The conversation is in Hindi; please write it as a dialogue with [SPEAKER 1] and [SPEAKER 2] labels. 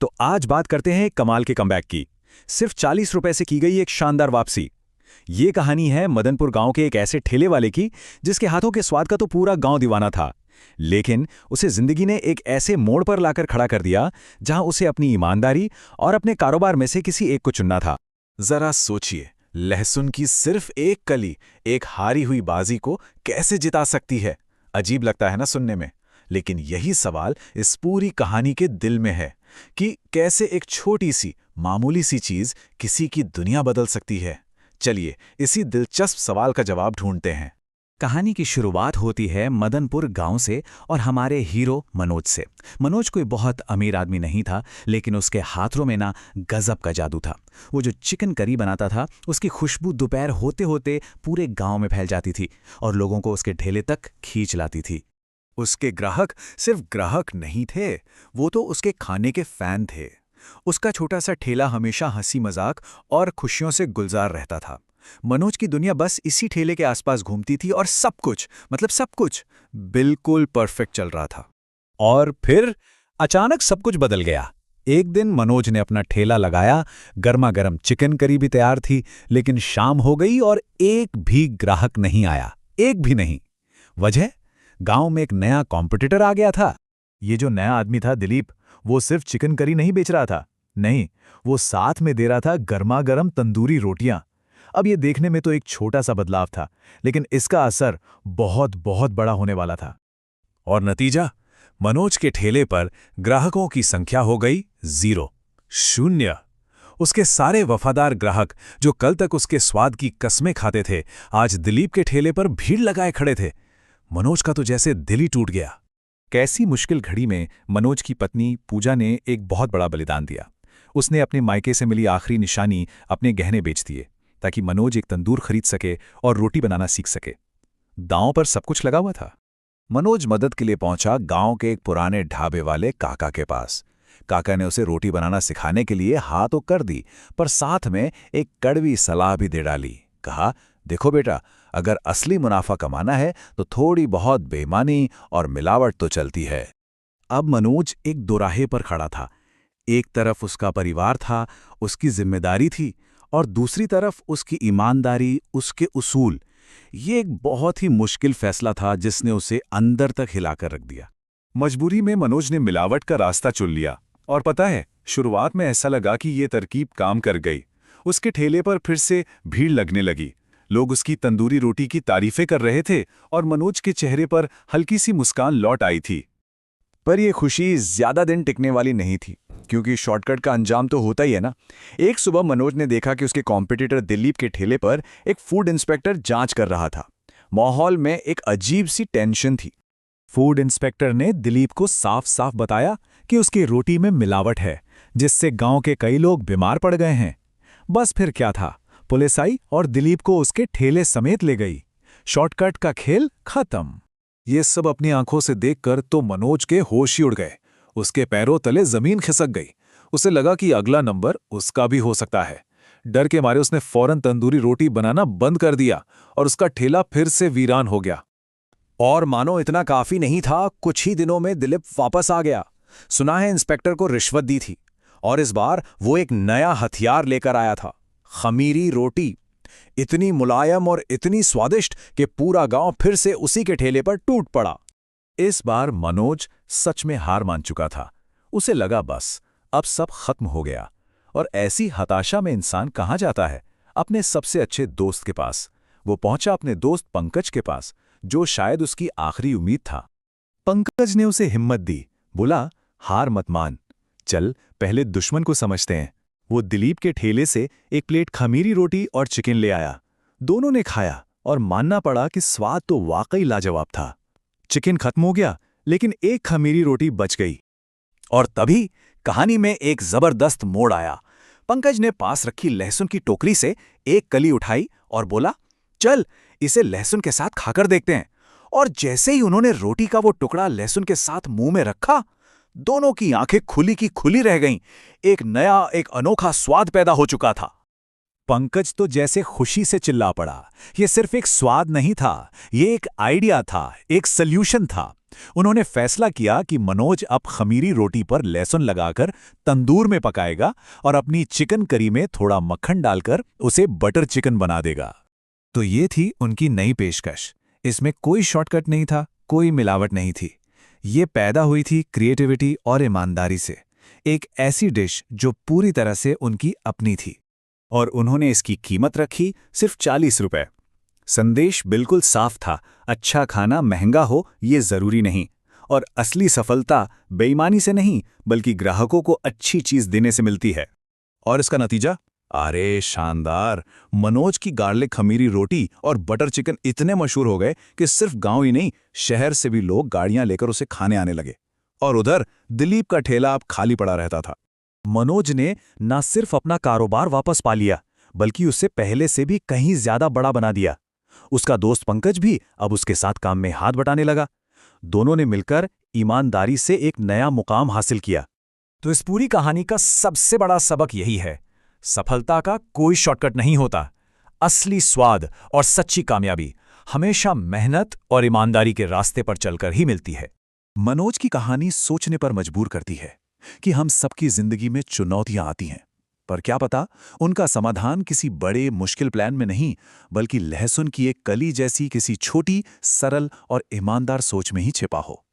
[SPEAKER 1] तो आज बात करते हैं एक कमाल के कमबैक की। सिर्फ 40 रुपए से की गई एक शानदार वापसी। ये कहानी है मदनपुर गांव के एक ऐसे ठेले वाले की जिसके हाथों के स्वाद का तो पूरा गांव दीवाना था। लेकिन उसे जिंदगी ने एक ऐसे मोड़ पर लाकर खड़ा कर दिया जहां उसे अपनी ईमानदारी और अपने कारोबार में से किसी एक को चुनना था।
[SPEAKER 2] जरा सोचिए, लहसुन की सिर्फ एक कली एक हारी हुई बाजी को कैसे जिता सकती है। अजीब लगता है ना सुनने में, लेकिन यही सवाल इस पूरी कहानी के दिल में है कि कैसे एक छोटी सी मामूली सी चीज किसी की दुनिया बदल सकती है। चलिए इसी दिलचस्प सवाल का जवाब ढूंढते हैं।
[SPEAKER 1] कहानी की शुरुआत होती है मदनपुर गांव से और हमारे हीरो मनोज से। मनोज कोई बहुत अमीर आदमी नहीं था, लेकिन उसके हाथों में ना गजब का जादू था। वो जो चिकन करी बनाता था, उसकी खुशबू दोपहर होते होते पूरे गांव में फैल जाती थी और लोगों को उसके ठेले तक खींच लाती थी।
[SPEAKER 2] उसके ग्राहक सिर्फ ग्राहक नहीं थे, वो तो उसके खाने के फैन थे। उसका छोटा सा ठेला हमेशा हंसी मजाक और खुशियों से गुलजार रहता था। मनोज की दुनिया बस इसी ठेले के आसपास घूमती थी और सब कुछ, मतलब सब कुछ बिल्कुल परफेक्ट चल रहा था।
[SPEAKER 1] और फिर अचानक सब कुछ बदल गया। एक दिन मनोज ने अपना ठेला लगाया, गर्मा गर्म चिकन करी भी तैयार थी, लेकिन शाम हो गई और एक भी ग्राहक नहीं आया, एक भी नहीं। वजह? गांव में एक नया कॉम्पिटिटर आ गया था।
[SPEAKER 2] ये जो नया आदमी था दिलीप, वो सिर्फ चिकन करी नहीं बेच रहा था, नहीं, वो साथ में दे रहा था गर्मा गर्म तंदूरी रोटियां। अब ये देखने में तो एक छोटा सा बदलाव था, लेकिन इसका असर बहुत बहुत बड़ा होने वाला था।
[SPEAKER 1] और नतीजा? मनोज के ठेले पर ग्राहकों की संख्या हो गई 0, 0। उसके सारे वफादार ग्राहक जो कल तक उसके स्वाद की कस्में खाते थे, आज दिलीप के ठेले पर भीड़ लगाए खड़े थे। मनोज का तो जैसे दिल ही टूट गया। कैसी मुश्किल घड़ी में मनोज की पत्नी पूजा ने एक बहुत बड़ा बलिदान दिया। उसने अपने मायके से मिली आखिरी निशानी, अपने गहने बेच दिए, ताकि मनोज एक तंदूर खरीद सके और रोटी बनाना सीख सके। दांव पर सब कुछ लगा हुआ था। मनोज मदद के लिए पहुंचा गांव के एक पुराने ढाबे वाले काका के पास। काका ने उसे रोटी बनाना सिखाने के लिए हाँ तो कर दी, पर साथ में एक कड़वी सलाह भी दे डाली। कहा, देखो बेटा, अगर असली मुनाफा कमाना है तो थोड़ी बहुत बेईमानी और मिलावट तो चलती है। अब मनोज एक दोराहे पर खड़ा था। एक तरफ उसका परिवार था, उसकी जिम्मेदारी थी, और दूसरी तरफ उसकी ईमानदारी, उसके उसूल। ये एक बहुत ही मुश्किल फैसला था जिसने उसे अंदर तक हिलाकर रख दिया।
[SPEAKER 2] मजबूरी में मनोज ने मिलावट का रास्ता चुन लिया, और पता है, शुरुआत में ऐसा लगा कि ये तरकीब काम कर गई। उसके ठेले पर फिर से भीड़ लगने लगी। लोग उसकी तंदूरी रोटी की तारीफें कर रहे थे और मनोज के चेहरे पर हल्की सी मुस्कान लौट आई थी।
[SPEAKER 1] पर यह खुशी ज्यादा दिन टिकने वाली नहीं थी, क्योंकि शॉर्टकट का अंजाम तो होता ही है ना। एक सुबह मनोज ने देखा कि उसके कॉम्पिटिटर दिलीप के ठेले पर एक फूड इंस्पेक्टर जांच कर रहा था। माहौल में एक अजीब सी टेंशन थी। फूड इंस्पेक्टर ने दिलीप को साफ साफ बताया कि उसकी रोटी में मिलावट है, जिससे गांव के कई लोग बीमार पड़ गए हैं। बस फिर क्या था, पुलिस आई और दिलीप को उसके ठेले समेत ले गई। शॉर्टकट का खेल खत्म।
[SPEAKER 2] ये सब अपनी आंखों से देखकर तो मनोज के होश ही उड़ गए। उसके पैरों तले जमीन खिसक गई। उसे लगा कि अगला नंबर उसका भी हो सकता है। डर के मारे उसने फौरन तंदूरी रोटी बनाना बंद कर दिया और उसका ठेला फिर से वीरान हो गया।
[SPEAKER 1] और मानो इतना काफी नहीं था, कुछ ही दिनों में दिलीप वापस आ गया। सुना है इंस्पेक्टर को रिश्वत दी थी, और इस बार वो एक नया हथियार लेकर आया था, खमीरी रोटी। इतनी मुलायम और इतनी स्वादिष्ट कि पूरा गांव फिर से उसी के ठेले पर टूट पड़ा।
[SPEAKER 2] इस बार मनोज सच में हार मान चुका था। उसे लगा बस अब सब खत्म हो गया। और ऐसी हताशा में इंसान कहाँ जाता है? अपने सबसे अच्छे दोस्त के पास। वो पहुंचा अपने दोस्त पंकज के पास, जो शायद उसकी आखिरी उम्मीद था। पंकज ने उसे हिम्मत दी, बोला, हार मत मान, चल पहले दुश्मन को समझते हैं। वो दिलीप के ठेले से एक प्लेट खमीरी रोटी और चिकन ले आया। दोनों ने खाया और मानना पड़ा कि स्वाद तो वाकई लाजवाब था। चिकन खत्म हो गया, लेकिन एक खमीरी रोटी बच गई।
[SPEAKER 1] और तभी कहानी में एक जबरदस्त मोड़ आया। पंकज ने पास रखी लहसुन की टोकरी से एक कली उठाई और बोला, चल इसे लहसुन के साथ खाकर देखते हैं। और जैसे ही उन्होंने रोटी का वो टुकड़ा लहसुन के साथ मुंह में रखा, दोनों की आंखें खुली की खुली रह गईं। एक नया, एक अनोखा स्वाद पैदा हो चुका था।
[SPEAKER 2] पंकज तो जैसे खुशी से चिल्ला पड़ा। ये सिर्फ एक स्वाद नहीं था, ये एक आइडिया था, एक सल्यूशन था। उन्होंने फैसला किया कि मनोज अब खमीरी रोटी पर लहसुन लगाकर तंदूर में पकाएगा और अपनी चिकन करी में थोड़ा मक्खन डालकर उसे बटर चिकन बना देगा।
[SPEAKER 1] तो ये थी उनकी नई पेशकश। इसमें कोई शॉर्टकट नहीं था, कोई मिलावट नहीं थी। ये पैदा हुई थी क्रिएटिविटी और ईमानदारी से। एक ऐसी डिश जो पूरी तरह से उनकी अपनी थी।
[SPEAKER 2] और उन्होंने इसकी कीमत रखी सिर्फ 40 रुपए। संदेश बिल्कुल साफ था, अच्छा खाना महंगा हो ये जरूरी नहीं, और असली सफलता बेईमानी से नहीं बल्कि ग्राहकों को अच्छी चीज देने से मिलती है।
[SPEAKER 1] और इसका नतीजा? अरे शानदार! मनोज की गार्लिक खमीरी रोटी और बटर चिकन इतने मशहूर हो गए कि सिर्फ गांव ही नहीं, शहर से भी लोग गाड़ियां लेकर उसे खाने आने लगे। और उधर दिलीप का ठेला अब खाली पड़ा रहता था।
[SPEAKER 2] मनोज ने न सिर्फ अपना कारोबार वापस पा लिया, बल्कि उसे पहले से भी कहीं ज्यादा बड़ा बना दिया। उसका दोस्त पंकज भी अब उसके साथ काम में हाथ बटाने लगा। दोनों ने मिलकर ईमानदारी से एक नया मुकाम हासिल किया। तो इस पूरी कहानी का सबसे बड़ा सबक यही है, सफलता का कोई शॉर्टकट नहीं होता। असली स्वाद और सच्ची कामयाबी हमेशा मेहनत और ईमानदारी के रास्ते पर चलकर ही मिलती है।
[SPEAKER 1] मनोज की कहानी सोचने पर मजबूर करती है कि हम सबकी जिंदगी में चुनौतियां आती हैं, पर क्या पता उनका समाधान किसी बड़े मुश्किल प्लान में नहीं, बल्कि लहसुन की एक कली जैसी किसी छोटी, सरल और ईमानदार सोच में ही छिपा हो।